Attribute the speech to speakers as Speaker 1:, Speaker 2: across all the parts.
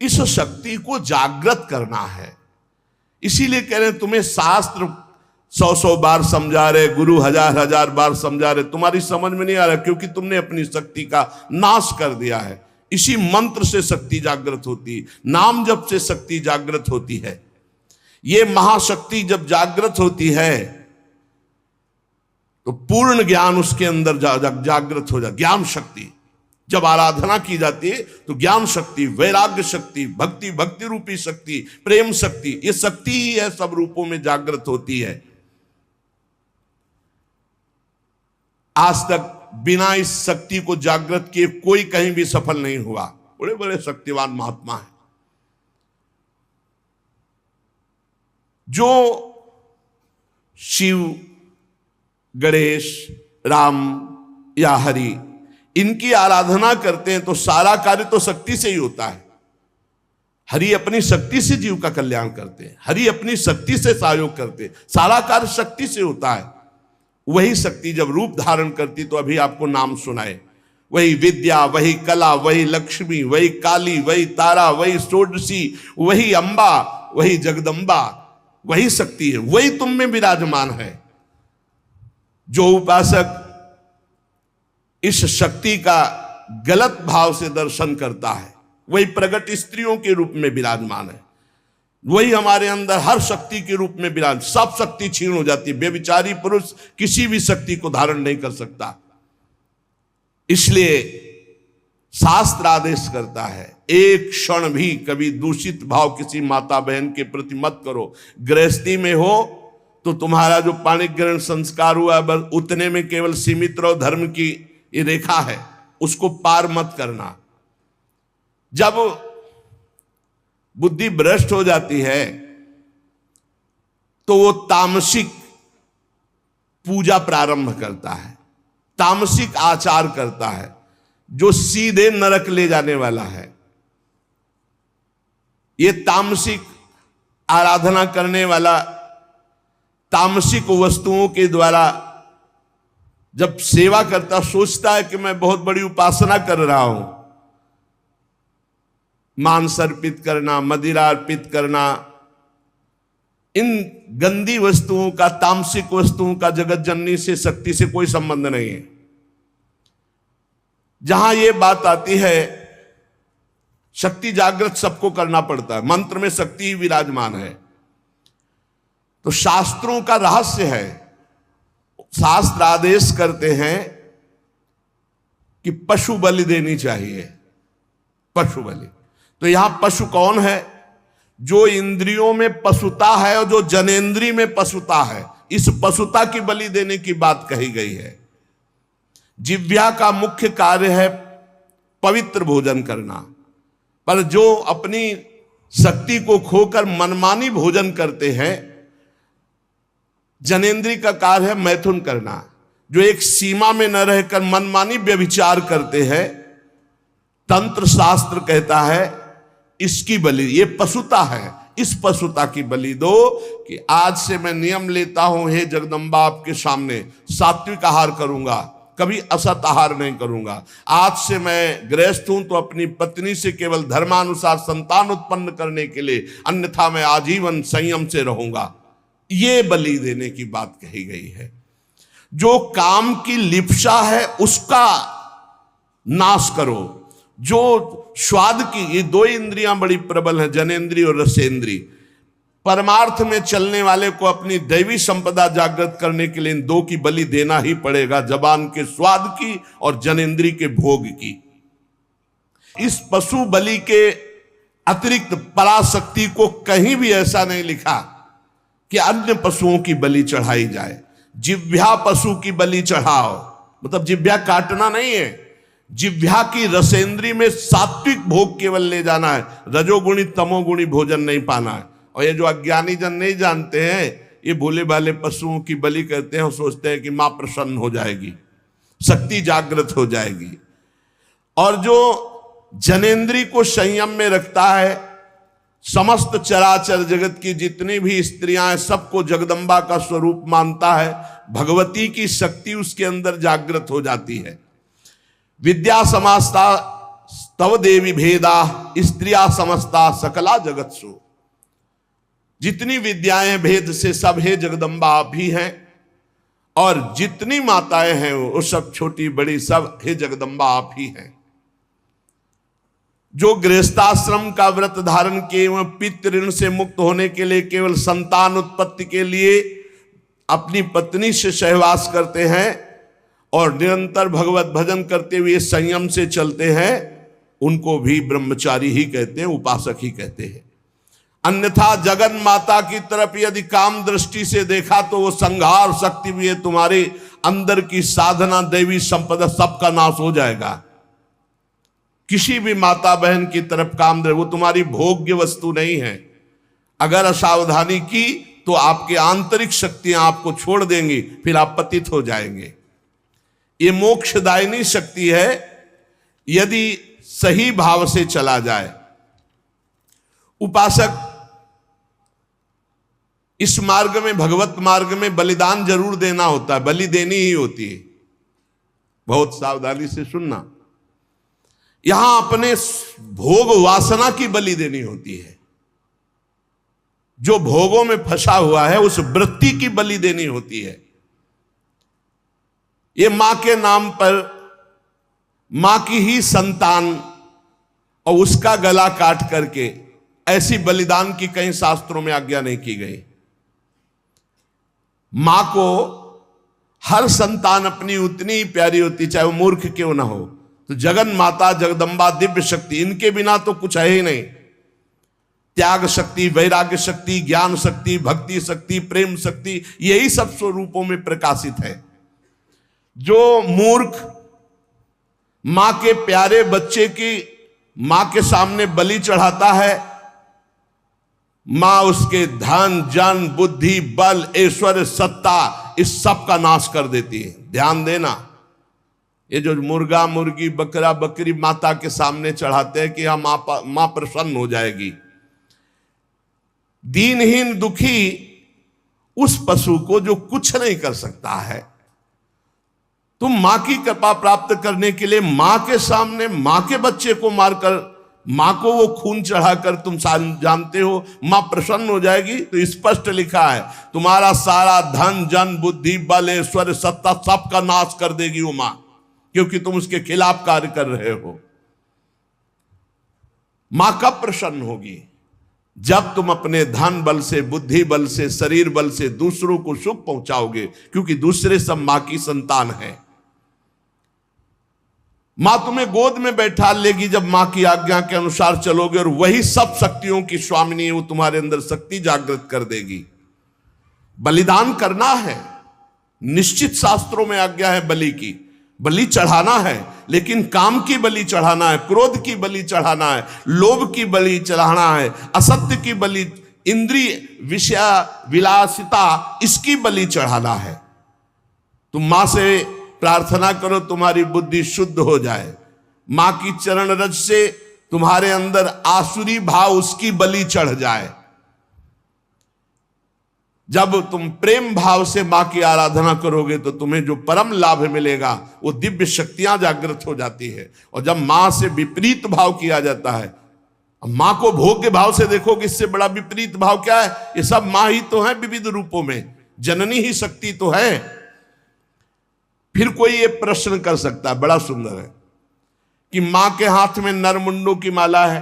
Speaker 1: इस शक्ति को जागृत करना है। इसीलिए कह रहे हैं तुम्हें शास्त्र 100 बार समझा रहे, गुरु 1000 बार समझा रहे, तुम्हारी समझ में नहीं आ रहा, क्योंकि तुमने अपनी शक्ति का नाश कर दिया है। इसी मंत्र से शक्ति जागृत होती है, नाम जप से शक्ति जागृत होती है। ये महाशक्ति जब जागृत होती है तो पूर्ण ज्ञान उसके अंदर जागृत हो जाता। ज्ञान शक्ति जब आराधना की जाती है तो ज्ञान शक्ति, वैराग्य शक्ति, भक्ति रूपी शक्ति, प्रेम शक्ति, ये शक्ति ही है, सब रूपों में जागृत होती है। आज तक बिना इस शक्ति को जागृत किए कोई कहीं भी सफल नहीं हुआ। बड़े बड़े शक्तिवान महात्मा हैं जो शिव, गणेश, राम या हरि इनकी आराधना करते हैं तो सारा कार्य तो शक्ति से ही होता है। हरि अपनी शक्ति से जीव का कल्याण करते हैं, हरि अपनी शक्ति से सहयोग करते हैं, सारा कार्य शक्ति से होता है। वही शक्ति जब रूप धारण करती तो अभी आपको नाम सुनाए, वही विद्या, वही कला, वही लक्ष्मी, वही काली, वही तारा, वही षोडशी, वही अंबा, वही जगदम्बा, वही शक्ति है, वही तुम में विराजमान है। जो उपासक इस शक्ति का गलत भाव से दर्शन करता है वही प्रगट स्त्रियों के रूप में विराजमान है, वही हमारे अंदर हर शक्ति के रूप में विराज। सब शक्ति छीन हो जाती है, व्यभिचारी पुरुष किसी भी शक्ति को धारण नहीं कर सकता। इसलिए शास्त्र आदेश करता है एक क्षण भी कभी दूषित भाव किसी माता बहन के प्रति मत करो। गृहस्थी में हो तो तुम्हारा जो पाणी ग्रहण संस्कार हुआ बस उतने में केवल सीमित रहो, धर्म की ये रेखा है उसको पार मत करना। जब बुद्धि भ्रष्ट हो जाती है तो वो तामसिक पूजा प्रारंभ करता है, तामसिक आचार करता है जो सीधे नरक ले जाने वाला है। ये तामसिक आराधना करने वाला तामसिक वस्तुओं के द्वारा जब सेवा करता सोचता है कि मैं बहुत बड़ी उपासना कर रहा हूं, मांस अर्पित करना, मदिरा अर्पित करना, इन गंदी वस्तुओं का, तामसिक वस्तुओं का जगत जननी से, शक्ति से कोई संबंध नहीं है। जहां यह बात आती है शक्ति जागृत सबको करना पड़ता है, मंत्र में शक्ति ही विराजमान है। तो शास्त्रों का रहस्य है, शास्त्र आदेश करते हैं कि पशु बलि देनी चाहिए, पशु बलि। तो यहां पशु कौन है? जो इंद्रियों में पशुता है और जो जनेंद्री में पशुता है, इस पशुता की बलि देने की बात कही गई है। जिह्वा का मुख्य कार्य है पवित्र भोजन करना, पर जो अपनी शक्ति को खोकर मनमानी भोजन करते हैं, जनेंद्री का कार्य है मैथुन करना। जो एक सीमा में न रहकर मनमानी व्यभिचार करते हैं, तंत्र शास्त्र कहता है इसकी बलि, ये पशुता है, इस पशुता की बलि दो कि आज से मैं नियम लेता हूं, हे जगदम्बा आपके सामने सात्विक आहार करूंगा, कभी असत आहार नहीं करूंगा। आज से मैं गृहस्थ हूं तो अपनी पत्नी से केवल धर्मानुसार संतान उत्पन्न करने के लिए, अन्यथा मैं आजीवन संयम से रहूंगा। ये बलि देने की बात कही गई है। जो काम की लिप्सा है उसका नाश करो। जो स्वाद की, ये दो इंद्रियां बड़ी प्रबल हैं, जनेंद्री और रसेंद्री। परमार्थ में चलने वाले को अपनी दैवी संपदा जागृत करने के लिए इन दो की बलि देना ही पड़ेगा, जबान के स्वाद की और जनेंद्री के भोग की। इस पशु बलि के अतिरिक्त पराशक्ति को कहीं भी ऐसा नहीं लिखा कि अन्य पशुओं की बलि चढ़ाई जाए। जिह्वा पशु की बलि चढ़ाओ, मतलब जिह्वा काटना नहीं है, जिह्वा की रसेंद्री में सात्विक भोग केवल ले जाना है, रजोगुणी तमोगुणी भोजन नहीं पाना है। और ये जो अज्ञानी जन नहीं जानते हैं, ये भोले भाले पशुओं की बलि करते हैं और सोचते हैं कि मां प्रसन्न हो जाएगी, शक्ति जागृत हो जाएगी। और जो जनेंद्री को संयम में रखता है, समस्त चराचर जगत की जितनी भी स्त्रियां हैं सबको जगदम्बा का स्वरूप मानता है, भगवती की शक्ति उसके अंदर जागृत हो जाती है। विद्या तव देवी भेदा स्त्रिया समस्ता सकला जगत्सु। जितनी विद्याएं भेद से सब है जगदम्बा आप ही हैं, और जितनी माताएं हैं वो सब छोटी बड़ी सब हे जगदम्बा आप ही हैं। जो गृहस्थाश्रम का व्रत धारण किए एवं पितृ ऋण से मुक्त होने के लिए केवल संतान उत्पत्ति के लिए अपनी पत्नी से सहवास करते हैं और निरंतर भगवत भजन करते हुए संयम से चलते हैं, उनको भी ब्रह्मचारी ही कहते हैं, उपासक ही कहते हैं। अन्यथा जगन माता की तरफ यदि काम दृष्टि से देखा तो वो संहार शक्ति भी है, तुम्हारे अंदर की साधना दैवी संपदा सबका नाश हो जाएगा। किसी भी माता बहन की तरफ काम दे, वो तुम्हारी भोग्य वस्तु नहीं है। अगर असावधानी की तो आपकी आंतरिक शक्तियां आपको छोड़ देंगी, फिर आप पतित हो जाएंगे। ये मोक्षदायिनी शक्ति है यदि सही भाव से चला जाए। उपासक इस मार्ग में, भगवत मार्ग में बलिदान जरूर देना होता है, बलि देनी ही होती है। बहुत सावधानी से सुनना, यहां अपने भोग वासना की बलि देनी होती है। जो भोगों में फंसा हुआ है उस वृत्ति की बलि देनी होती है। ये मां के नाम पर मां की ही संतान और उसका गला काट करके, ऐसी बलिदान की कहीं शास्त्रों में आज्ञा नहीं की गई। मां को हर संतान अपनी उतनी ही प्यारी होती, चाहे वो मूर्ख क्यों ना हो। तो जगन माता जगदम्बा दिव्य शक्ति, इनके बिना तो कुछ है ही नहीं। त्याग शक्ति, वैराग्य शक्ति, ज्ञान शक्ति, भक्ति शक्ति, प्रेम शक्ति, यही सब स्वरूपों में प्रकाशित है। जो मूर्ख मां के प्यारे बच्चे की मां के सामने बलि चढ़ाता है, मां उसके धन जन बुद्धि बल ऐश्वर्य सत्ता इस सब का नाश कर देती है। ध्यान देना, ये जो मुर्गा मुर्गी बकरा बकरी माता के सामने चढ़ाते हैं कि हाँ मां प्रसन्न हो जाएगी, दीनहीन दुखी उस पशु को जो कुछ नहीं कर सकता है, तुम मां की कृपा प्राप्त करने के लिए मां के सामने मां के बच्चे को मारकर मां को वो खून चढ़ाकर तुम जानते हो मां प्रसन्न हो जाएगी। तो स्पष्ट लिखा है तुम्हारा सारा धन जन बुद्धि बल ऐश्वर्य सत्ता सबका नाश कर देगी वो मां, क्योंकि तुम उसके खिलाफ कार्य कर रहे हो। मां कब प्रसन्न होगी? जब तुम अपने धन बल से बुद्धि बल से शरीर बल से दूसरों को सुख पहुंचाओगे, क्योंकि दूसरे सब मां की संतान है। मां तुम्हें गोद में बैठा लेगी जब मां की आज्ञा के अनुसार चलोगे, और वही सब शक्तियों की स्वामिनी, वो तुम्हारे अंदर शक्ति जागृत कर देगी। बलिदान करना है, निश्चित शास्त्रों में आज्ञा है बलि की, बलि चढ़ाना है, लेकिन काम की बलि चढ़ाना है, क्रोध की बलि चढ़ाना है, लोभ की बलि चढ़ाना है, असत्य की बलि, इंद्रिय विषय विलासिता इसकी बलि चढ़ाना है। तुम मां से प्रार्थना करो तुम्हारी बुद्धि शुद्ध हो जाए, मां की चरण रज से तुम्हारे अंदर आसुरी भाव उसकी बलि चढ़ जाए। जब तुम प्रेम भाव से मां की आराधना करोगे तो तुम्हें जो परम लाभ मिलेगा वो दिव्य शक्तियां जागृत हो जाती है। और जब मां से विपरीत भाव किया जाता है, मां को भोग्य भाव से देखोगे, इससे बड़ा विपरीत भाव क्या है? ये सब मां ही तो है विविध रूपों में, जननी ही शक्ति तो है। फिर कोई ये प्रश्न कर सकता है, बड़ा सुंदर है, कि मां के हाथ में नरमुंडों की माला है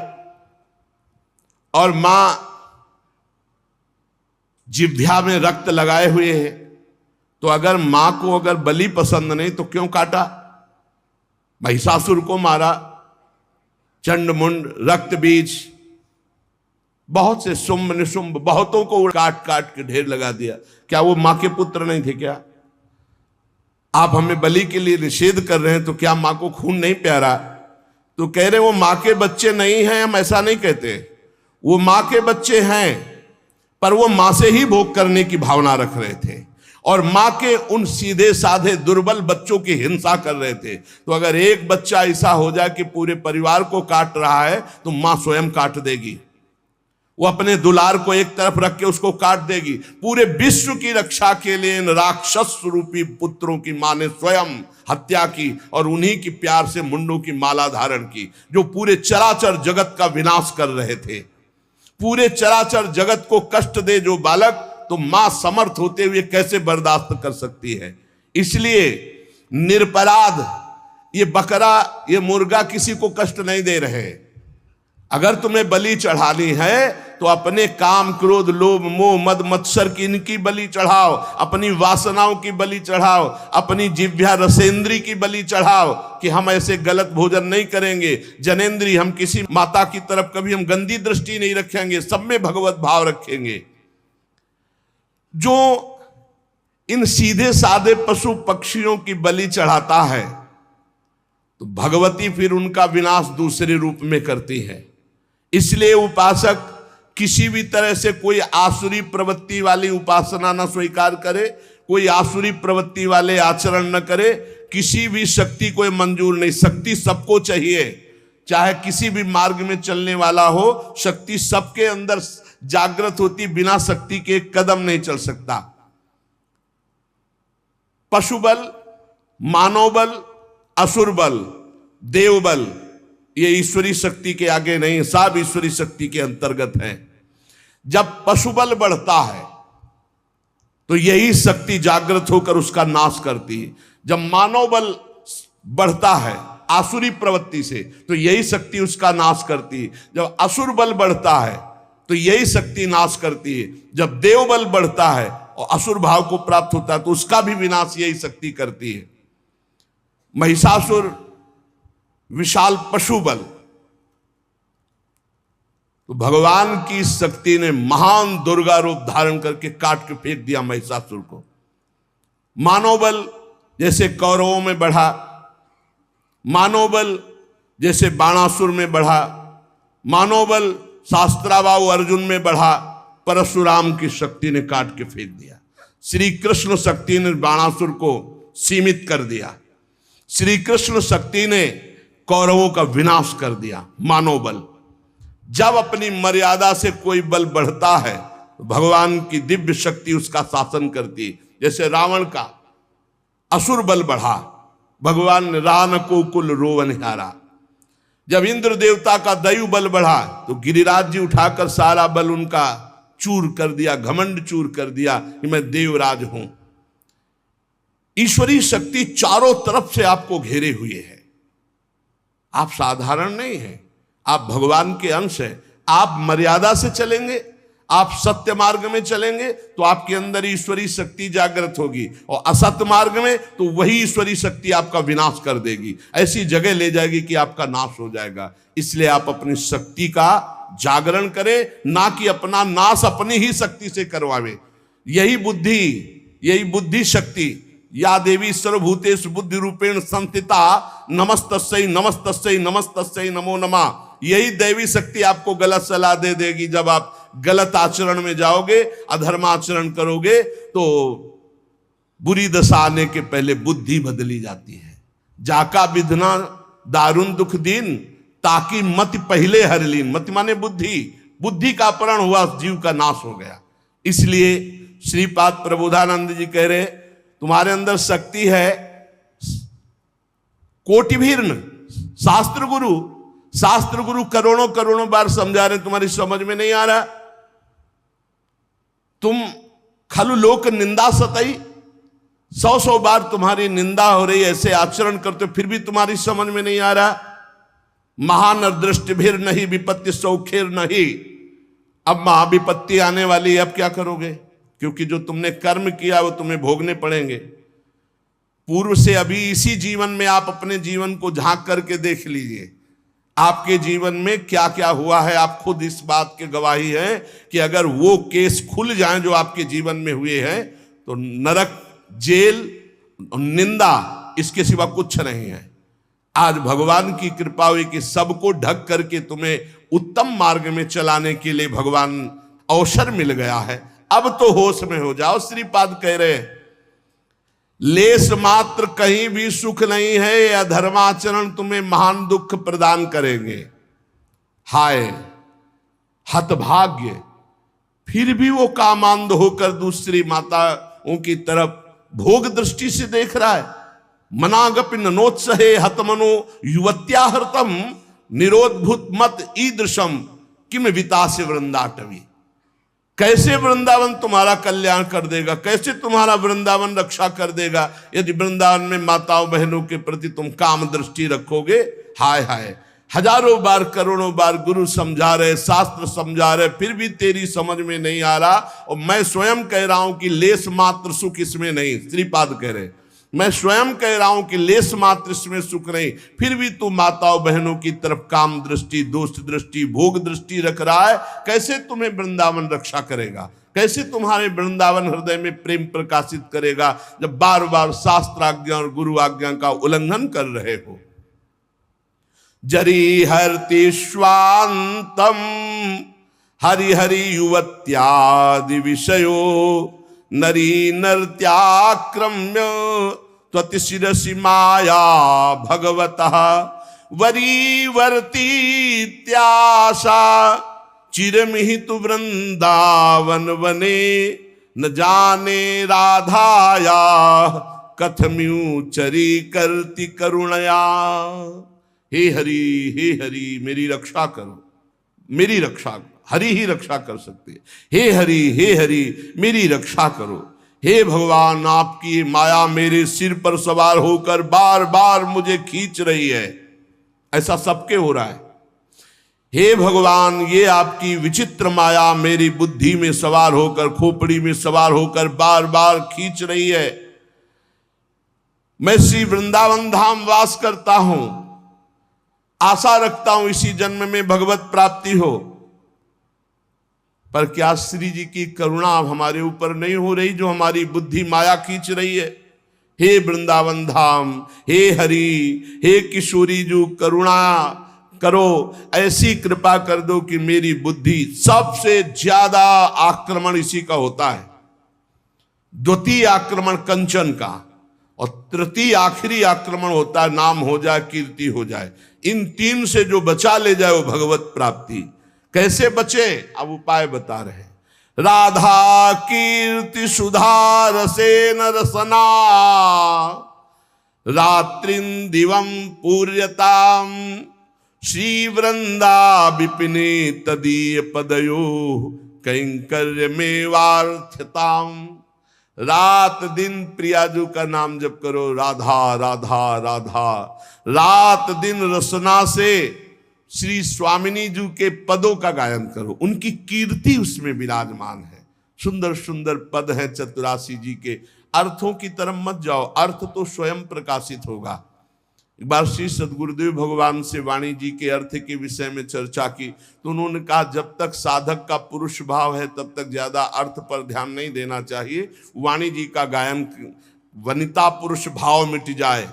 Speaker 1: और मां जिह्वा में रक्त लगाए हुए है, तो अगर मां को अगर बलि पसंद नहीं तो क्यों काटा? महिषासुर को मारा, चंड मुंड रक्त बीज, बहुत से शुंभ निशुंभ बहुतों को काट काट के ढेर लगा दिया। क्या वो मां के पुत्र नहीं थे क्या? आप हमें बलि के लिए निषेध कर रहे हैं, तो क्या मां को खून नहीं प्यारा? तो कह रहे वो मां के बच्चे नहीं हैं। हम ऐसा नहीं कहते, वो मां के बच्चे हैं, पर वो मां से ही भोग करने की भावना रख रहे थे और मां के उन सीधे साधे दुर्बल बच्चों की हिंसा कर रहे थे। तो अगर एक बच्चा ऐसा हो जाए कि पूरे परिवार को काट रहा है, तो मां स्वयं काट देगी। वो अपने दुलार को एक तरफ रख के उसको काट देगी। पूरे विश्व की रक्षा के लिए इन राक्षस रूपी पुत्रों की मां ने स्वयं हत्या की और उन्हीं की प्यार से मुंडों की माला धारण की, जो पूरे चराचर जगत का विनाश कर रहे थे। पूरे चराचर जगत को कष्ट दे जो बालक, तो मां समर्थ होते हुए कैसे बर्दाश्त कर सकती है। इसलिए निरपराध ये बकरा, ये मुर्गा किसी को कष्ट नहीं दे रहे। अगर तुम्हें बलि चढ़ानी है तो अपने काम, क्रोध, लोभ, मोह, मद, मत्सर की इनकी बलि चढ़ाओ, अपनी वासनाओं की बलि चढ़ाओ, अपनी जिह्वा रसेंद्री की बलि चढ़ाओ कि हम ऐसे गलत भोजन नहीं करेंगे। जनेंद्री, हम किसी माता की तरफ कभी हम गंदी दृष्टि नहीं रखेंगे, सब में भगवत भाव रखेंगे। जो इन सीधे साधे पशु पक्षियों की बलि चढ़ाता है तो भगवती फिर उनका विनाश दूसरे रूप में करती है। इसलिए उपासक किसी भी तरह से कोई आसुरी प्रवृत्ति वाली उपासना न स्वीकार करे, कोई आसुरी प्रवृत्ति वाले आचरण न करे, किसी भी शक्ति को मंजूर नहीं। शक्ति सबको चाहिए, चाहे किसी भी मार्ग में चलने वाला हो, शक्ति सबके अंदर जागृत होती, बिना शक्ति के एक कदम नहीं चल सकता। पशु बल, मानव बल, असुर बल, देव बल, ये ईश्वरी शक्ति के आगे नहीं, सब ईश्वरी शक्ति के अंतर्गत है। जब पशु बल बढ़ता है तो यही शक्ति जागृत होकर उसका नाश करती है। जब मानव बल बढ़ता है आसुरी प्रवृत्ति से तो यही शक्ति उसका नाश करती है। जब असुर बल बढ़ता है तो यही शक्ति नाश करती है। जब देव बल बढ़ता है और असुर भाव को प्राप्त होता है तो उसका भी विनाश यही शक्ति करती है। महिषासुर विशाल पशु बल, तो भगवान की शक्ति ने महान दुर्गा रूप धारण करके काट के फेंक दिया महिषासुर को। मानव बल जैसे कौरवों में बढ़ा, मानव बल जैसे बाणासुर में बढ़ा, मानव बल शास्त्राबाहु अर्जुन में बढ़ा, परशुराम की शक्ति ने काट के फेंक दिया। श्री कृष्ण शक्ति ने बाणासुर को सीमित कर दिया। श्री कृष्ण शक्ति ने कौरवों का विनाश कर दिया। मानव बल, जब अपनी मर्यादा से कोई बल बढ़ता है तो भगवान की दिव्य शक्ति उसका शासन करती है। जैसे रावण का असुर बल बढ़ा, भगवान ने रान को कुल रोवनहारा। जब इंद्र देवता का दैव बल बढ़ा तो गिरिराज जी उठाकर सारा बल उनका चूर कर दिया, घमंड चूर कर दिया कि मैं देवराज हूं। ईश्वरी शक्ति चारों तरफ से आपको घेरे हुए है। आप साधारण नहीं हैं, आप भगवान के अंश हैं। आप मर्यादा से चलेंगे, आप सत्य मार्ग में चलेंगे तो आपके अंदर ईश्वरी शक्ति जागृत होगी, और असत्य मार्ग में तो वही ईश्वरी शक्ति आपका विनाश कर देगी, ऐसी जगह ले जाएगी कि आपका नाश हो जाएगा। इसलिए आप अपनी शक्ति का जागरण करें, ना कि अपना नाश अपनी ही शक्ति से करवावे। यही बुद्धि शक्ति, या देवी सर्वभूतेषु बुद्धि रूपेण संस्थिता नमस्तस्यै नमस्तस्यै नमस्तस्यै नमो नमः। यही दैवी शक्ति आपको गलत सलाह दे देगी। जब आप गलत आचरण में जाओगे, अधर्माचरण करोगे, तो बुरी दशा आने के पहले बुद्धि बदली जाती है। जाका विधना दारुण दुख दीन, ताकि मति पहले हर लीन। मति माने बुद्धि का अपहरण हुआ, जीव का नाश हो गया। इसलिए श्रीपाद प्रबोधानंद जी कह रहे, तुम्हारे अंदर शक्ति है कोटिभीर्ण। शास्त्र गुरु करोड़ों करोड़ों बार समझा रहे, तुम्हारी समझ में नहीं आ रहा। तुम खलु लोक निंदा सतई, 100 बार तुम्हारी निंदा हो रही, ऐसे आचरण करते फिर भी तुम्हारी समझ में नहीं आ रहा। महान दृष्टिभीर नहीं विपत्ति सौखेर नहीं। अब महाविपत्ति आने वाली, अब क्या करोगे? क्योंकि जो तुमने कर्म किया वो तुम्हें भोगने पड़ेंगे। पूर्व से अभी इसी जीवन में आप अपने जीवन को झांक करके देख लीजिए, आपके जीवन में क्या क्या हुआ है। आप खुद इस बात के गवाही हैं कि अगर वो केस खुल जाएं जो आपके जीवन में हुए हैं तो नरक, जेल, निंदा, इसके सिवा कुछ नहीं है। आज भगवान की कृपा हुई कि सबको ढक करके तुम्हें उत्तम मार्ग में चलाने के लिए भगवान अवसर मिल गया है। अब तो होश में हो जाओ। श्रीपाद कह रहे, लेस मात्र कहीं भी सुख नहीं है, यह धर्माचरण तुम्हें महान दुख प्रदान करेंगे। हाय, हतभाग्य, फिर भी वो कामांध होकर दूसरी माताओं की तरफ भोग दृष्टि से देख रहा है। मनागपि ननोत्सहे हतमनो युवत्या हृतम निरोधभूत मत ईदृशम किम वितासे वृंदाटवी। कैसे वृंदावन तुम्हारा कल्याण कर देगा, कैसे तुम्हारा वृंदावन रक्षा कर देगा यदि वृंदावन में माताओं बहनों के प्रति तुम काम दृष्टि रखोगे। हाय हाय, हजारों बार करोड़ों बार गुरु समझा रहे, शास्त्र समझा रहे, फिर भी तेरी समझ में नहीं आ रहा। और मैं स्वयं कह रहा हूं कि लेस मात्र सुख इसमें नहीं, श्रीपाद कह रहे, मैं स्वयं कह रहा हूं कि लेस मात्र इसमें सुख नहीं, फिर भी तू माताओं बहनों की तरफ काम दृष्टि, दोस्त दृष्टि, भोग दृष्टि रख रहा है। कैसे तुम्हें वृंदावन रक्षा करेगा, कैसे तुम्हारे वृंदावन हृदय में प्रेम प्रकाशित करेगा जब बार बार शास्त्र आज्ञा और गुरु आज्ञा का उल्लंघन कर रहे हो। जरी हरति स्वांतम हरिहरि युवत्यादि विषयो नरी नर्त्याक्रम्य त्वतिशिरसि माया भगवतः वरीवर्तीत्याशा चिरमिहितु वृंदावन वने न जाने राधाया कथम्यू चरी करती करुणया। हे हरि मेरी रक्षा करो, मेरी रक्षा करो, हरि ही रक्षा कर सकते हैं। हे हरि मेरी रक्षा करो। हे भगवान, आपकी माया मेरे सिर पर सवार होकर बार बार मुझे खींच रही है। ऐसा सबके हो रहा है। हे भगवान, ये आपकी विचित्र माया मेरी बुद्धि में सवार होकर, खोपड़ी में सवार होकर बार बार खींच रही है। मैं श्री वृंदावन धाम वास करता हूं, आशा रखता हूं इसी जन्म में भगवत प्राप्ति हो, पर क्या श्री जी की करुणा हमारे ऊपर नहीं हो रही जो हमारी बुद्धि माया खींच रही है। हे वृंदावन धाम, हे हरि, हे किशोरी जो करुणा करो, ऐसी कृपा कर दो कि मेरी बुद्धि, सबसे ज्यादा आक्रमण इसी का होता है। द्वितीय आक्रमण कंचन का, और तृतीय आखिरी आक्रमण होता है नाम हो जाए, कीर्ति हो जाए। इन तीन से जो बचा ले जाए वो भगवत प्राप्ति। कैसे बचे, अब उपाय बता रहे। राधा कीर्ति सुधा रसेन रसना रात्रिं दिवं पूर्यताम श्री वृंदा विपिने तदीय पदयो कैंकर्य में वार्थताम। रात दिन प्रियाजू का नाम जप करो, राधा राधा राधा। रात दिन रसना से श्री स्वामिनी जी के पदों का गायन करो, उनकी कीर्ति उसमें विराजमान है। सुंदर सुंदर पद हैं चतुरासी जी के। अर्थों की तरफ मत जाओ, अर्थ तो स्वयं प्रकाशित होगा। एक बार श्री सद्गुरुदेव भगवान से वाणी जी के अर्थ के विषय में चर्चा की तो उन्होंने कहा जब तक साधक का पुरुष भाव है तब तक ज्यादा अर्थ पर ध्यान नहीं देना चाहिए। वाणी जी का गायन वनिता पुरुष भाव मिट जाए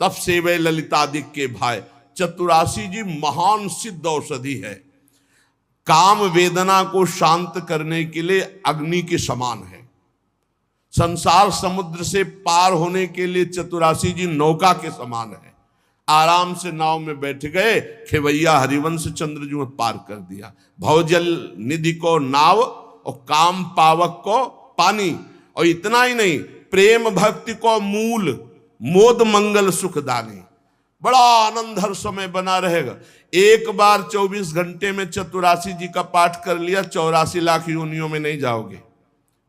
Speaker 1: तब सेवे ललितादिक के भाई। चतुरासी जी महान सिद्ध औषधि है, काम वेदना को शांत करने के लिए अग्नि के समान है। संसार समुद्र से पार होने के लिए चतुरासी जी नौका के समान है। आराम से नाव में बैठ गए, खेवैया हरिवंश चंद्र जी में पार कर दिया। भवजल निधि को नाव और काम पावक को पानी, और इतना ही नहीं, प्रेम भक्ति को मूल, मोद मंगल सुखदानी। बड़ा आनंद हर समय बना रहेगा। एक बार 24 घंटे में चतुरासी जी का पाठ कर लिया, 84 लाख योनियों में नहीं जाओगे।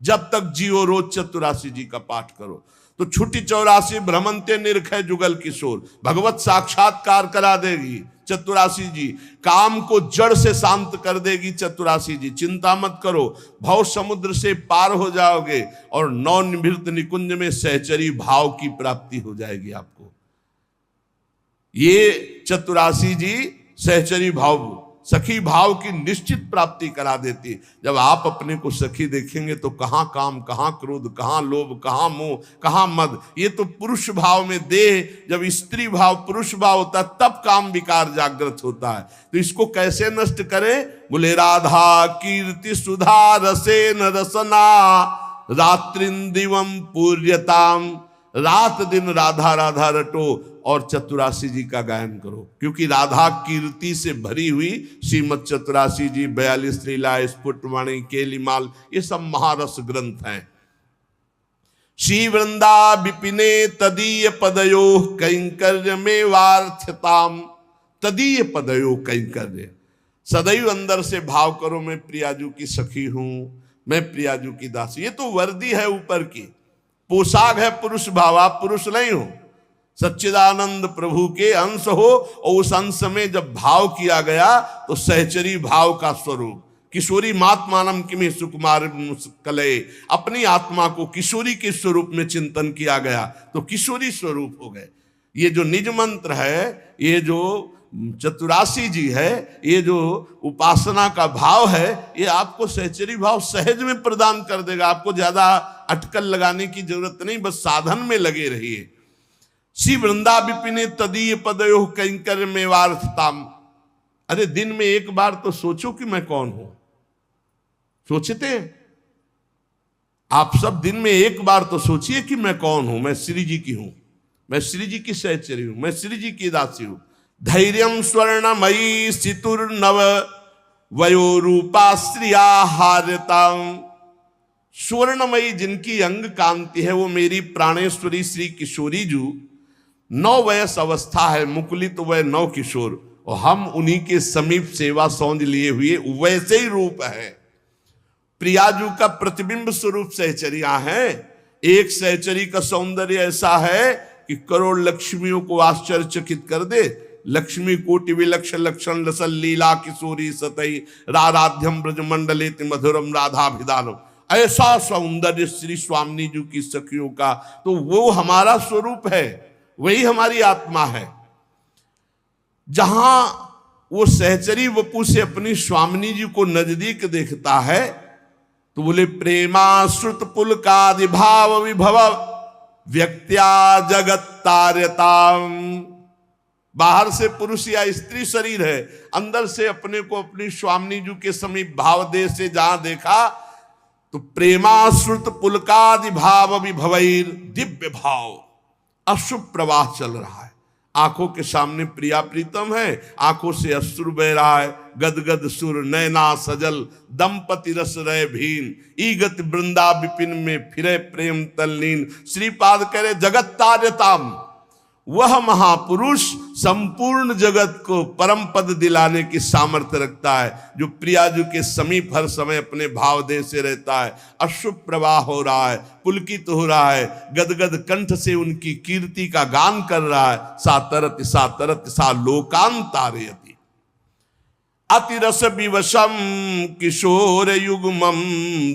Speaker 1: जब तक जियो रोज चतुरासी जी का पाठ करो तो छुट्टी 84 भ्रमंते निरखय जुगल किशोर, भगवत साक्षात्कार करा देगी चतुरासी जी। काम को जड़ से शांत कर देगी चतुरासी जी। चिंता मत करो, भव समुद्र से पार हो जाओगे और नवनिभृत निकुंज में सहचरी भाव की प्राप्ति हो जाएगी आपको। ये चतुरासी जी सहचरी भाव, सखी भाव की निश्चित प्राप्ति करा देती। जब आप अपने को सखी देखेंगे तो कहाँ काम, कहाँ क्रोध, कहाँ लोभ, कहाँ मोह, कहाँ मद। ये तो पुरुष भाव में देह, जब स्त्री भाव पुरुष भाव होता है तब काम विकार जागृत होता है। तो इसको कैसे नष्ट करें? बोले राधा कीर्ति सुधा रसेन रसना रात्रिं दिवं पूर्यताम रात दिन राधा राधा रटो और चतुरासी जी का गायन करो, क्योंकि राधा कीर्ति से भरी हुई श्रीमद चतुरासी जी, 42 लीला, स्फुटवाणी, केलिमाल, ये सब महारस ग्रंथ हैं। श्री वृंदा विपिने तदीय पदयो कैंकर्य में वार्थताम, तदीय पदयो कैंकर्य, सदैव अंदर से भाव करो मैं प्रियाजू की सखी हूं, मैं प्रियाजू की दासी। ये तो वर्दी है ऊपर की, पोशाक है पुरुष भाव, आप पुरुष नहीं हो, सच्चिदानंद प्रभु के अंश हो। और उस अंश में जब भाव किया गया तो सहचरी भाव का स्वरूप, किशोरी मात्मानम किमि सुकुमार कलये, अपनी आत्मा को किशोरी के स्वरूप में चिंतन किया गया तो किशोरी स्वरूप हो गए। ये जो निज मंत्र है, ये जो चतुरासी जी है, ये जो उपासना का भाव है, ये आपको सहचरी भाव सहज में प्रदान कर देगा। आपको ज्यादा अटकल लगाने की जरूरत नहीं, बस साधन में लगे रहिए। श्री वृंदा विपिने तदीय पदयो कैंकर में वार्थताम। अरे दिन में एक बार तो सोचो कि मैं कौन हूं। सोचते हैं आप सब, दिन में एक बार तो सोचिए कि मैं कौन हूं। मैं श्री जी की हूं, मैं श्री जी की सहचरी हूं, मैं श्री जी की दासी हूं। धैर्यम स्वर्णमयी सितुर्नव वयोरूपा श्रिया हार्यताम। स्वर्णमयी जिनकी अंग कांति है वो मेरी प्राणेश्वरी श्री किशोरी जू, 9 वयस अवस्था है, मुकुलित वय 9 किशोर, और हम उन्हीं के समीप सेवा सौंध लिए हुए वैसे ही रूप है। प्रियाजू का प्रतिबिंब स्वरूप सहचरियां हैं। एक सहचरी का सौंदर्य ऐसा है कि करोड़ लक्ष्मियों को आश्चर्यचकित कर दे। लक्ष्मी कोटि विलक्षण लक्षण लसल लीला किशोरी सतई राराध्यम ब्रजमंडलेति मधुरम राधाभिदानम। ऐसा सौंदर्य श्री स्वामिनी जी की सखियों का, तो वो हमारा स्वरूप है, वही हमारी आत्मा है। जहां वो सहचरी वपु से अपनी स्वामिनी जी को नजदीक देखता है तो बोले प्रेमाश्रुत पुलकादि भाव विभव व्यक्त्या जगत तार्यताम। बाहर से पुरुष या स्त्री शरीर है, अंदर से अपने को अपनी स्वामिनी जी के समीप भाव दे से जहां देखा तो प्रेमाश्रुत पुलकादि भाव विभवैर, दिव्य भाव अशुभ प्रवाह चल रहा है। आंखों के सामने प्रिया प्रीतम है, आंखों से अश्रु बह रहा है। गदगद सुर नैना सजल दंपति रस रहे भीन, ईगत वृंदा विपिन में फिरे प्रेम तल्लीन। श्रीपाद कह रहे जगत तार्यताम, वह महापुरुष संपूर्ण जगत को परम पद दिलाने की सामर्थ्य रखता है, जो प्रियाजू के समीप हर समय अपने भाव दे से रहता है। अशुभ प्रवाह हो रहा है, पुलकित हो रहा है, गदगद कंठ से उनकी कीर्ति का गान कर रहा है। सातरत सा लोकांतारयति अतिरस विवशम किशोर युग्मम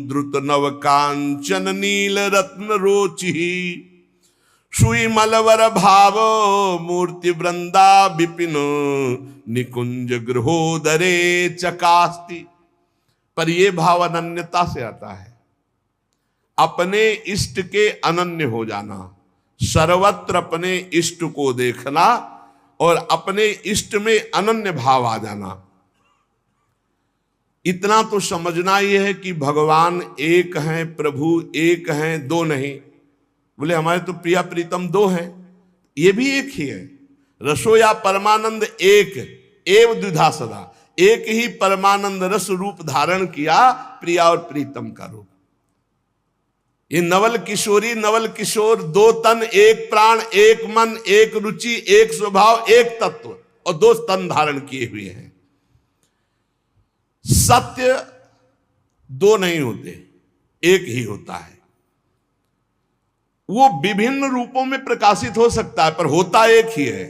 Speaker 1: द्रुत नव कांचन नील रत्न रोचि। सुई मलवर भाव मूर्ति वृंदा विपिन निकुंज गृहोदरे चकास्ति। पर यह भाव अनन्यता से आता है, अपने इष्ट के अनन्य हो जाना, सर्वत्र अपने इष्ट को देखना और अपने इष्ट में अनन्य भाव आ जाना। इतना तो समझना यह है कि भगवान एक हैं, प्रभु एक हैं, दो नहीं। बोले हमारे तो प्रिया प्रीतम 2 हैं, ये भी एक ही है। रसो या परमानंद एक एव द्विधा सदा, एक ही परमानंद रस रूप धारण किया, प्रिया और प्रीतम का रूप। ये नवल किशोरी नवल किशोर, 2 तन, 1 प्राण, 1 मन, 1 रुचि, 1 स्वभाव, 1 तत्व, और 2 तन धारण किए हुए हैं। सत्य 2 नहीं होते, एक ही होता है। वो विभिन्न रूपों में प्रकाशित हो सकता है पर होता एक ही है।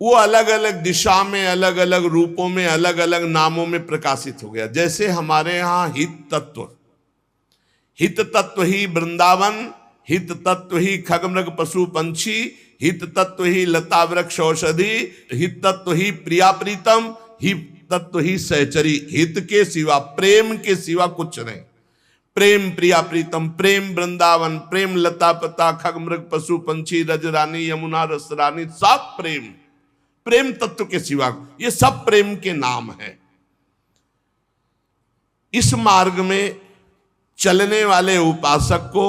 Speaker 1: वो अलग अलग दिशा में, अलग अलग रूपों में, अलग अलग नामों में प्रकाशित हो गया। जैसे हमारे यहां हित तत्व ही वृंदावन, हित तत्व ही खगमृग पशु पंछी, हित तत्व ही लता वृक्ष औषधि, हित तत्व ही प्रिया प्रीतम, हित तत्व ही सहचरी। हित के सिवा, प्रेम के सिवा कुछ नहीं। प्रेम प्रिया प्रीतम, प्रेम वृंदावन, प्रेम लता पता, खगमृग पशु पंछी, रजरानी यमुना रसरानी, सब प्रेम, प्रेम तत्व के सिवा, ये सब प्रेम के नाम है। इस मार्ग में चलने वाले उपासक को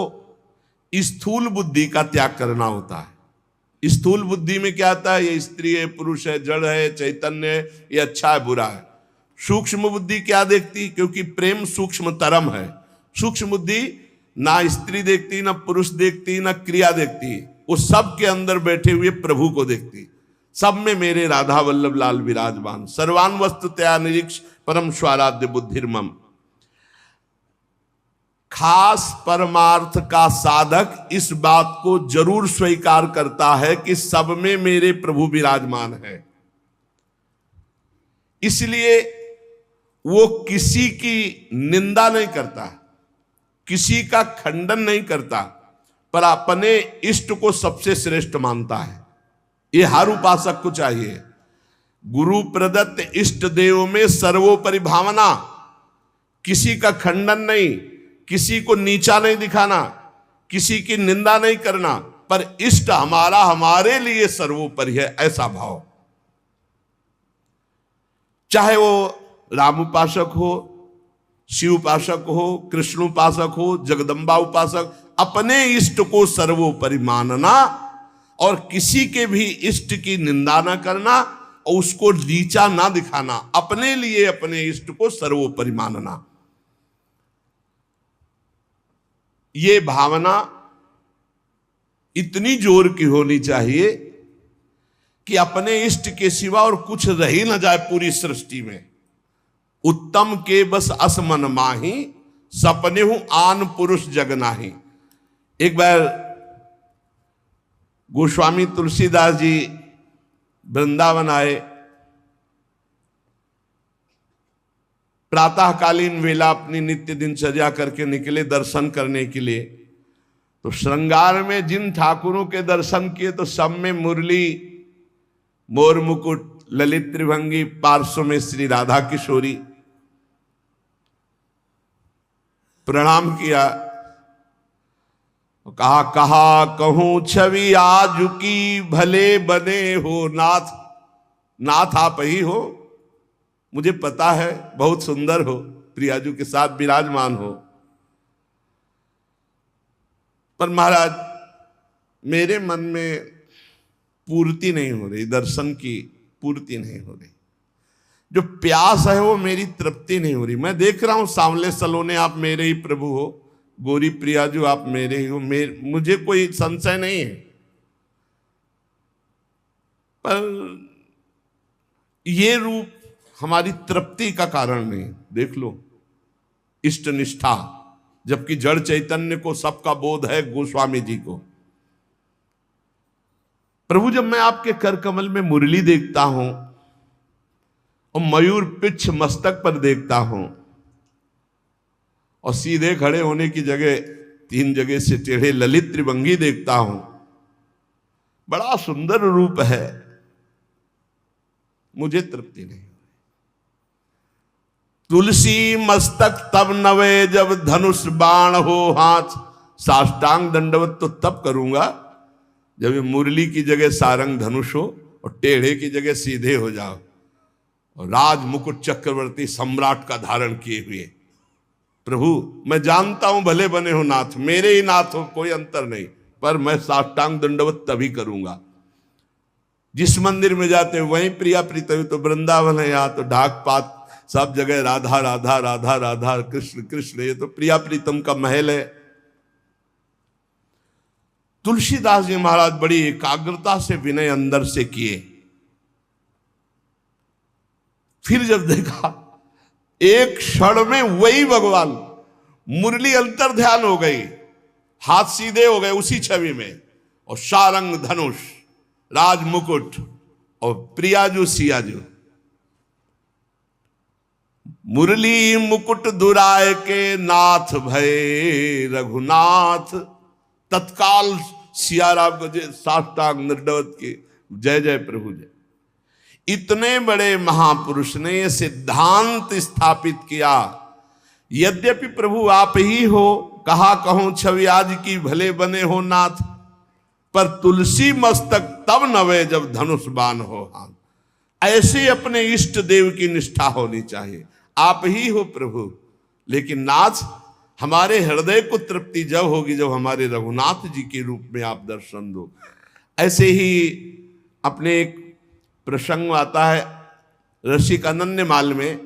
Speaker 1: स्थूल बुद्धि का त्याग करना होता है। स्थूल बुद्धि में क्या आता है? ये स्त्री है, पुरुष है, जड़ है, चैतन्य है, ये अच्छा है, बुरा है। सूक्ष्म बुद्धि क्या देखती? क्योंकि प्रेम सूक्ष्म तरम है। सूक्ष्म बुद्धि ना स्त्री देखती, ना पुरुष देखती, ना क्रिया देखती, वो सब के अंदर बैठे हुए प्रभु को देखती। सब में मेरे राधा वल्लभ लाल विराजमान, सर्वान वस्तु तया निरीक्ष परम स्वाराध्य बुद्धिर्मम। खास परमार्थ का साधक इस बात को जरूर स्वीकार करता है कि सब में मेरे प्रभु विराजमान है। इसलिए वो किसी की निंदा नहीं करता, किसी का खंडन नहीं करता, पर अपने इष्ट को सबसे श्रेष्ठ मानता है। ये हर उपासक को चाहिए। गुरु प्रदत्त इष्ट देव में सर्वोपरि भावना, किसी का खंडन नहीं, किसी को नीचा नहीं दिखाना, किसी की निंदा नहीं करना, पर इष्ट हमारा हमारे लिए सर्वोपरि है, ऐसा भाव। चाहे वो राम उपासक हो, शिव उपासक हो, कृष्ण उपासक हो, जगदम्बा उपासक, अपने इष्ट को सर्वोपरि मानना और किसी के भी इष्ट की निंदा ना करना और उसको नीचा ना दिखाना, अपने लिए अपने इष्ट को सर्वोपरि मानना। ये भावना इतनी जोर की होनी चाहिए कि अपने इष्ट के सिवा और कुछ रह ही न जाए पूरी सृष्टि में। उत्तम के बस असमन माही, सपने हूं आन पुरुष जग नाही। एक बार गोस्वामी तुलसीदास जी वृंदावन आए, प्रातःकालीन वेला अपनी नित्य दिनचर्या करके निकले दर्शन करने के लिए। तो श्रृंगार में जिन ठाकुरों के दर्शन किए तो सब में मुरली, मोर मुकुट, ललित त्रिभंगी, पार्श्व में श्री राधा किशोरी। प्रणाम किया, कहा कहा कहूं छवि आज की, भले बने हो नाथ। नाथ आप ही हो, मुझे पता है बहुत सुंदर हो, प्रियाजू के साथ विराजमान हो, पर महाराज मेरे मन में पूर्ति नहीं हो रही, दर्शन की पूर्ति नहीं हो रही। जो प्यास है वो मेरी तृप्ति नहीं हो रही। मैं देख रहा हूं सांवले सलोने आप मेरे ही प्रभु हो, गोरी प्रियाजू आप मेरे ही हो, मुझे कोई संशय नहीं है, पर ये रूप हमारी तृप्ति का कारण नहीं। देख लो इष्ट निष्ठा, जबकि जड़ चैतन्य को सबका बोध है, गोस्वामी जी को। प्रभु जब मैं आपके कर कमल में मुरली देखता हूं और मयूर पिच्छ मस्तक पर देखता हूं और सीधे खड़े होने की जगह 3 जगह से टेढ़े ललित त्रिभंगी देखता हूं, बड़ा सुंदर रूप है, मुझे तृप्ति नहीं। तुलसी मस्तक तब नवे जब धनुष बाण हो हाथ, साष्टांग दंडवत तो तब करूंगा जब ये मुरली की जगह सारंग धनुष हो और टेढ़े की जगह सीधे हो जाओ और राज मुकुट चक्रवर्ती सम्राट का धारण किए हुए। प्रभु मैं जानता हूं भले बने हो नाथ, मेरे ही नाथ हो, कोई अंतर नहीं, पर मैं साष्टांग दंडवत तभी करूंगा। जिस मंदिर में जाते हैं वहीं प्रिया प्रीतम, तो वृंदावन है, यहाँ तो ढाक पात सब जगह राधा राधा राधा राधा, कृष्ण कृष्ण, ये तो प्रिया प्रीतम का महल है। तुलसीदास जी महाराज बड़ी एकाग्रता से विनय अंदर से किए। फिर जब देखा एक क्षण में वही भगवान, मुरली अंतर ध्यान हो गई, हाथ सीधे हो गए उसी छवि में, और सारंग धनुष, राज मुकुट और प्रियाजू सियाजू। मुरली मुकुट दुराय के नाथ भय रघुनाथ, तत्काल सियाराम को साष्टांग दंडवत के जय जय प्रभु जय। इतने बड़े महापुरुष ने यह सिद्धांत स्थापित किया, यद्यपि प्रभु आप ही हो, कहा कहूं छवि आज की भले बने हो नाथ, पर तुलसी मस्तक तब नवे जब धनुष बाण हो हाथ। ऐसे अपने इष्ट देव की निष्ठा होनी चाहिए। आप ही हो प्रभु, लेकिन नाथ हमारे हृदय को तृप्ति जब होगी जब हमारे रघुनाथ जी के रूप में आप दर्शन दो। ऐसे ही अपने एक प्रसंग आता है रसिक अनन्यमाल में,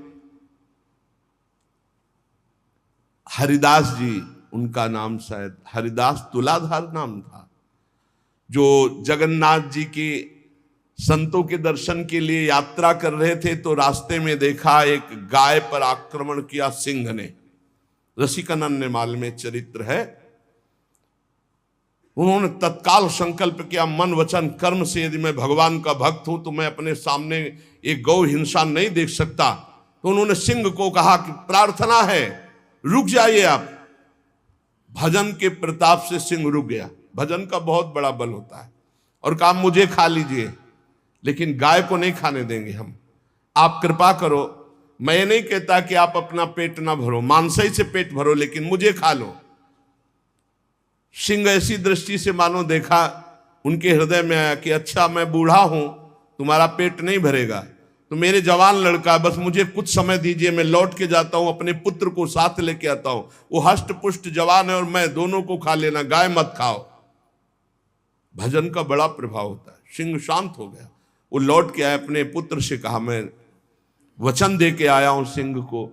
Speaker 1: हरिदास जी उनका नाम, शायद हरिदास तुलाधार नाम था, जो जगन्नाथ जी के संतों के दर्शन के लिए यात्रा कर रहे थे तो रास्ते में देखा एक गाय पर आक्रमण किया सिंह ने। रसिक अनन्यमाल में चरित्र है। उन्होंने तत्काल संकल्प किया, मन वचन कर्म से यदि मैं भगवान का भक्त हूं तो मैं अपने सामने एक गौ हिंसा नहीं देख सकता। तो उन्होंने सिंह को कहा कि प्रार्थना है, रुक जाइए आप। भजन के प्रताप से सिंह रुक गया। भजन का बहुत बड़ा बल होता है। और कहा मुझे खा लीजिए, लेकिन गाय को नहीं खाने देंगे हम। आप कृपा करो, मैं नहीं कहता कि आप अपना पेट ना भरो, मांसाई से पेट भरो, लेकिन मुझे खा लो। सिंह ऐसी दृष्टि से मानो देखा, उनके हृदय में आया कि अच्छा मैं बूढ़ा हूं, तुम्हारा पेट नहीं भरेगा, तो मेरे जवान लड़का, बस मुझे कुछ समय दीजिए, मैं लौट के जाता हूं, अपने पुत्र को साथ लेके आता हूं, वो हष्ट पुष्ट जवान है और मैं, दोनों को खा लेना, गाय मत खाओ। भजन का बड़ा प्रभाव होता है। सिंह शांत हो गया, वो लौट के आया, अपने पुत्र से कहा मैं वचन दे के आया हूं सिंह को,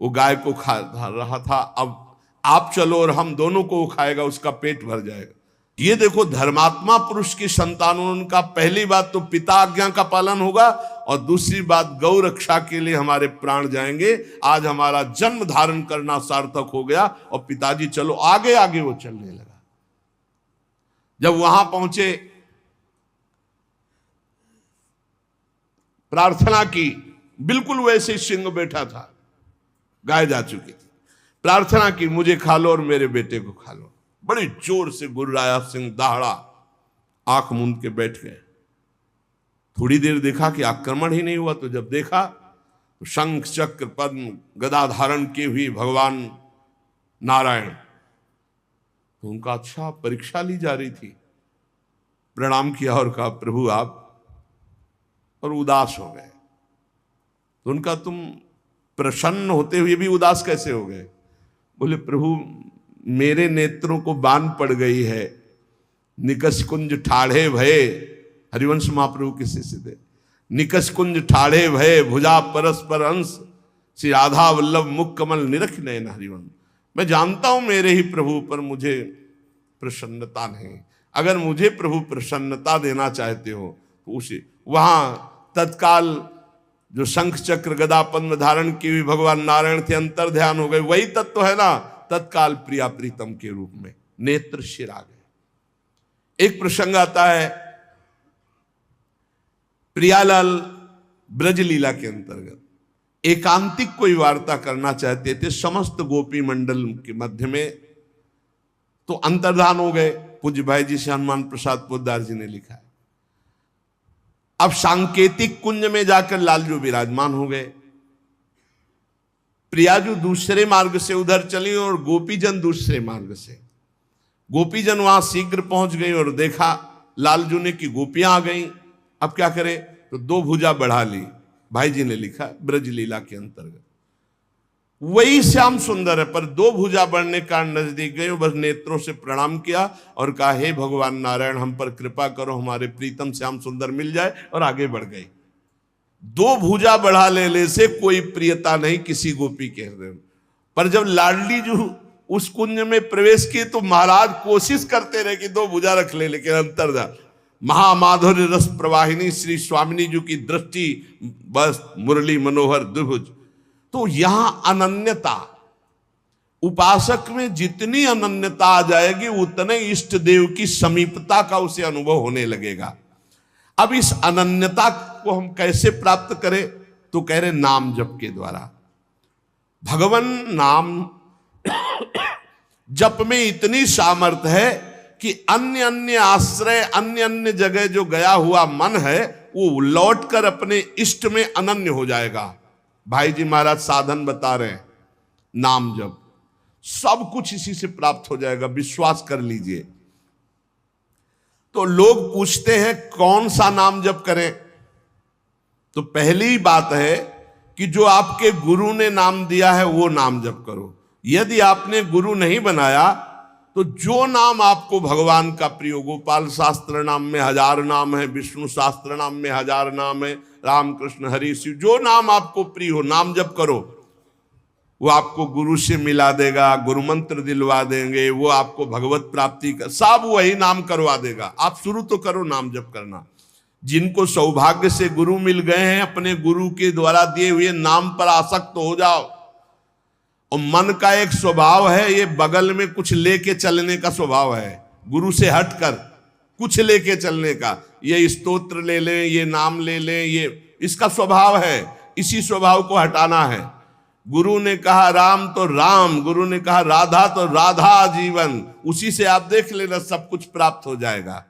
Speaker 1: वो गाय को खा रहा था, अब आप चलो और हम दोनों को वो खाएगा, उसका पेट भर जाएगा। ये देखो धर्मात्मा पुरुष की संतानों, उनका पहली बात तो पिता आज्ञा का पालन होगा और दूसरी बात गौ रक्षा के लिए हमारे प्राण जाएंगे। आज हमारा जन्म धारण करना सार्थक हो गया और पिताजी चलो आगे आगे वो चलने लगा। जब वहां पहुंचे, प्रार्थना की, बिल्कुल वैसे सिंह बैठा था, गाय जा चुकी थी। प्रार्थना की मुझे खा लो और मेरे बेटे को खा लो। बड़ी जोर से गुर्राया सिंह, दहाड़ा, आंख मूंद के बैठ गए। थोड़ी देर देखा कि आक्रमण ही नहीं हुआ, तो जब देखा तो शंख चक्र पद्म गदा धारण की हुई भगवान नारायण, तो उनका अच्छा परीक्षा ली जा रही थी। प्रणाम किया और कहा प्रभु आप, और उदास हो गए। तो उनका तुम प्रसन्न होते हुए भी उदास कैसे हो गए? बोले प्रभु मेरे नेत्रों को बान पड़ गई है, निकस कुंज ठाढ़े भये, हरिवंश महाप्रभु के शिष्य थे, निकस कुंज ठाढ़े भये भुजा परस्पर अंश, श्री राधा वल्लभ मुख कमल निरख नयन हरिवंश। मैं जानता हूं मेरे ही प्रभु पर मुझे प्रसन्नता नहीं। अगर मुझे प्रभु प्रसन्नता देना चाहते हो तो उसे वहां तत्काल जो शंख चक्र गदा पद्म धारण की हुई भगवान नारायण थे, अंतर ध्यान हो गए। वही तत्व है ना, तत्काल प्रिया प्रीतम के रूप में नेत्र शिर आ गए। एक प्रसंग आता है प्रियालाल ब्रज लीला के अंतर्गत, एकांतिक कोई वार्ता करना चाहते थे समस्त गोपी मंडल के मध्य में, तो अंतर्धान हो गए। पूज्य भाई जी से हनुमान प्रसाद पोद्दार जी ने लिखा है। अब सांकेतिक कुंज में जाकर लालजू विराजमान हो गए। प्रियाजू दूसरे मार्ग से उधर चली और गोपीजन दूसरे मार्ग से। गोपीजन वहां शीघ्र पहुंच गई और देखा लालजू ने कि गोपियां आ गई। अब क्या करें, तो दो भुजा बढ़ा ली। भाई जी ने लिखा ब्रज लीला के अंतर्गत वही श्याम सुंदर है, पर दो भुजा बढ़ने का नजदीक गए, बस नेत्रों से प्रणाम किया और कहा हे भगवान नारायण हम पर कृपा करो, हमारे प्रीतम श्याम सुंदर मिल जाए, और आगे बढ़ गई। दो भुजा बढ़ा लेने से कोई प्रियता नहीं किसी गोपी के हृदय में। पर जब लाडली जो उस कुंज में प्रवेश की तो महाराज कोशिश करते रहे कि दो भुजा रख ले, लेकिन अंतर्धान महामाधुर्य रस प्रवाहिनी श्री स्वामिनी जी की दृष्टि, बस मुरली मनोहर द्विभुज। तो यहां अनन्यता, उपासक में जितनी अनन्यता आ जाएगी उतने इष्ट देव की समीपता का उसे अनुभव होने लगेगा। अब इस अनन्यता को हम कैसे प्राप्त करें, तो कह रहे नाम जप के द्वारा। भगवान नाम जप में इतनी सामर्थ्य है कि अन्य अन्य आश्रय, अन्य अन्य जगह जो गया हुआ मन है वो लौटकर अपने इष्ट में अनन्य हो जाएगा। भाई जी महाराज साधन बता रहे हैं, नाम जप, सब कुछ इसी से प्राप्त हो जाएगा, विश्वास कर लीजिए। तो लोग पूछते हैं कौन सा नाम जप करें, तो पहली बात है कि जो आपके गुरु ने नाम दिया है वो नाम जप करो। यदि आपने गुरु नहीं बनाया तो जो नाम आपको भगवान का प्रिय हो, गोपाल शास्त्र नाम में 1000 नाम है, विष्णु शास्त्र नाम में 1000 नाम है, राम कृष्ण हरि शिव, जो नाम आपको प्रिय हो नाम जप करो। वो आपको गुरु से मिला देगा, गुरु मंत्र दिलवा देंगे, वो आपको भगवत प्राप्ति का सब वही नाम करवा देगा। आप शुरू तो करो नाम जप करना। जिनको सौभाग्य से गुरु मिल गए हैं, अपने गुरु के द्वारा दिए हुए नाम पर आसक्त हो जाओ। और मन का एक स्वभाव है, ये बगल में कुछ लेके चलने का स्वभाव है, गुरु से हटकर कुछ लेके चलने का। ये स्तोत्र ले लें, ये नाम ले लें, ये इसका स्वभाव है। इसी स्वभाव को हटाना है। गुरु ने कहा राम तो राम, गुरु ने कहा राधा तो राधा जीवन, उसी से आप देख लेना सब कुछ प्राप्त हो जाएगा।